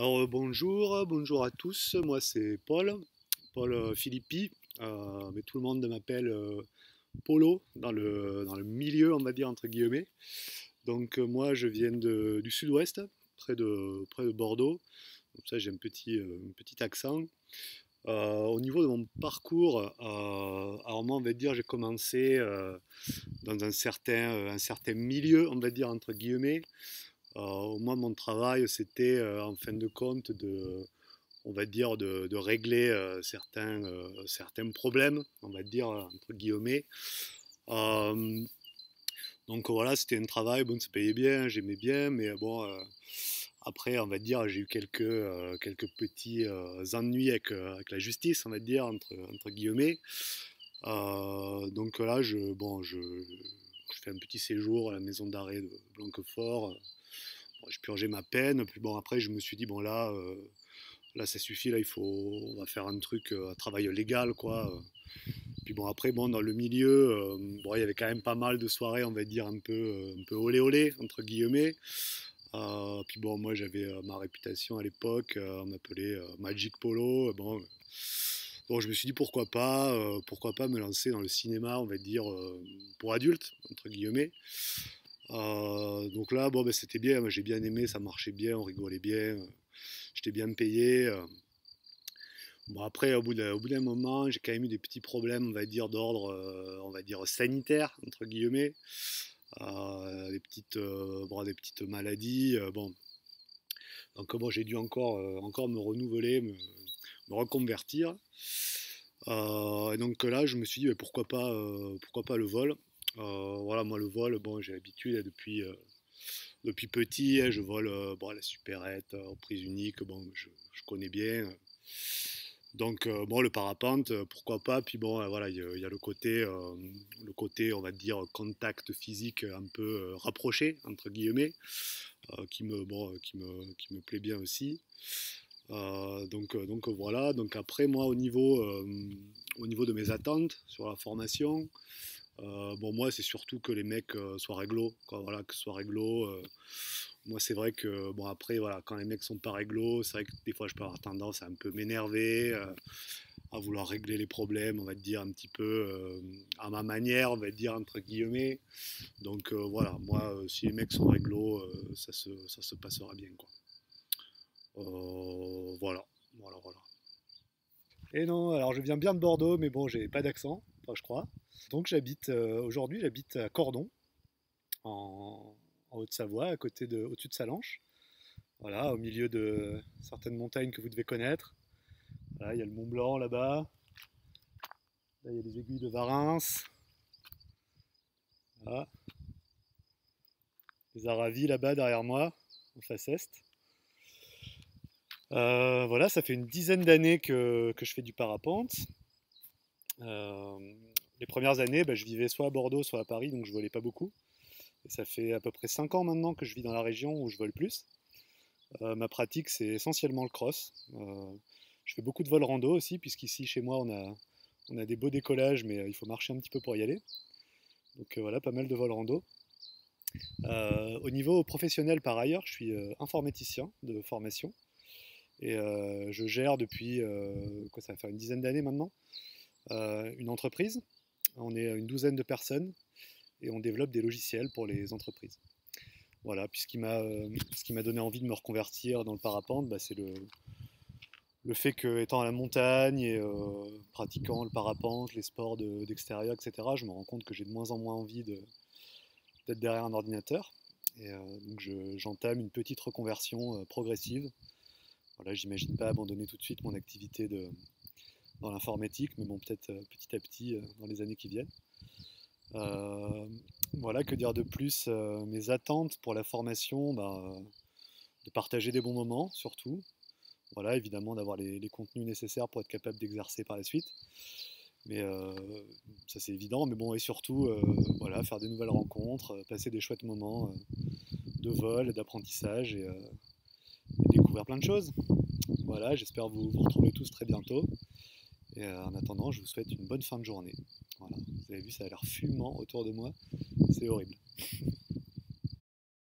Bonjour à tous, moi c'est Paul Filippi, mais tout le monde m'appelle Polo dans le milieu, on va dire entre guillemets. Donc moi je viens du sud-ouest, près de Bordeaux, donc ça j'ai un petit accent. Au niveau de mon parcours, alors moi on va dire j'ai commencé dans un certain milieu, on va dire entre guillemets. Moi, mon travail, c'était en fin de compte on va dire, de régler certains problèmes, on va dire, entre guillemets. Euh, donc voilà, c'était un travail, bon, ça payait bien, j'aimais bien, mais bon, après, on va dire, j'ai eu quelques petits ennuis avec la justice, on va dire, entre guillemets. Donc là, je fais un petit séjour à la maison d'arrêt de Blanquefort. Bon, je purgeais ma peine, puis bon, après, je me suis dit, bon, là ça suffit, là, on va faire un truc, un travail légal, quoi. Puis bon, après, bon, dans le milieu, bon, il y avait quand même pas mal de soirées, on va dire, un peu olé olé, entre guillemets. Puis bon, moi, j'avais ma réputation à l'époque, on m'appelait Magic Polo. Bon, je me suis dit, pourquoi pas me lancer dans le cinéma, on va dire, pour adultes, entre guillemets. Donc là, bon, ben, c'était bien, moi, j'ai bien aimé, ça marchait bien, on rigolait bien, j'étais bien payé. Bon, après, au bout d'un moment, j'ai quand même eu des petits problèmes, on va dire, d'ordre, on va dire, sanitaire, entre guillemets. Des petites maladies. Bon. Donc, bon, j'ai dû encore me renouveler, me reconvertir. Et donc là, je me suis dit, mais pourquoi pas le vol. Voilà, moi, le vol, bon, j'ai l'habitude depuis petit, hein, je vole bon, à la supérette, en prise unique, bon, je connais bien. Donc bon, le parapente, pourquoi pas. Puis bon, voilà, il y a le côté, on va dire, contact physique un peu rapproché entre guillemets, qui me plaît bien aussi. Donc voilà. Donc après, moi, au niveau de mes attentes sur la formation, bon, moi, c'est surtout que les mecs soient réglo, quoi, voilà, que ce soit réglo. Moi, c'est vrai que, bon, après, voilà, quand les mecs sont pas réglo, c'est vrai que des fois, je peux avoir tendance à un peu m'énerver, à vouloir régler les problèmes, on va dire, un petit peu à ma manière, on va dire, entre guillemets. Donc, voilà, moi, si les mecs sont réglo, ça se passera bien, quoi. Voilà, voilà. Et non, alors je viens bien de Bordeaux, mais bon, j'ai pas d'accent, enfin, je crois. Donc, aujourd'hui, j'habite à Cordon, en, en Haute-Savoie, au-dessus de Salanches. Voilà, au milieu de certaines montagnes que vous devez connaître. Là, il y a le Mont Blanc là-bas. Là, il y a les aiguilles de Varins. Voilà. Les Aravis là-bas derrière moi, en face est. Voilà, ça fait une dizaine d'années que je fais du parapente. Euh, les premières années, bah, je vivais soit à Bordeaux, soit à Paris, donc je volais pas beaucoup. Et ça fait à peu près 5 ans maintenant que je vis dans la région où je vole plus. Ma pratique, c'est essentiellement le cross. Je fais beaucoup de vol rando aussi, puisqu'ici, chez moi, on a des beaux décollages, mais il faut marcher un petit peu pour y aller. Donc voilà, pas mal de vol rando. Au niveau professionnel, par ailleurs, je suis informaticien de formation. Et je gère depuis, quoi, ça va faire une dizaine d'années maintenant, une entreprise. On est une douzaine de personnes et on développe des logiciels pour les entreprises. Voilà, puis ce qui m'a donné envie de me reconvertir dans le parapente, bah, c'est le fait que, étant à la montagne et pratiquant le parapente, les sports d'extérieur, etc., je me rends compte que j'ai de moins en moins envie d'être derrière un ordinateur. Et donc j'entame une petite reconversion progressive. Voilà, j'imagine pas abandonner tout de suite mon activité dans l'informatique, mais bon, peut-être petit à petit dans les années qui viennent. Euh, voilà, que dire de plus. Mes attentes pour la formation, bah, de partager des bons moments surtout. Voilà, évidemment d'avoir les contenus nécessaires pour être capable d'exercer par la suite. Mais ça c'est évident. Mais bon, et surtout, voilà, faire des nouvelles rencontres, passer des chouettes moments de vol, d'apprentissage et découvrir plein de choses. Voilà, j'espère vous retrouver tous très bientôt. Et en attendant, je vous souhaite une bonne fin de journée. Voilà, vous avez vu, ça a l'air fumant autour de moi. C'est horrible.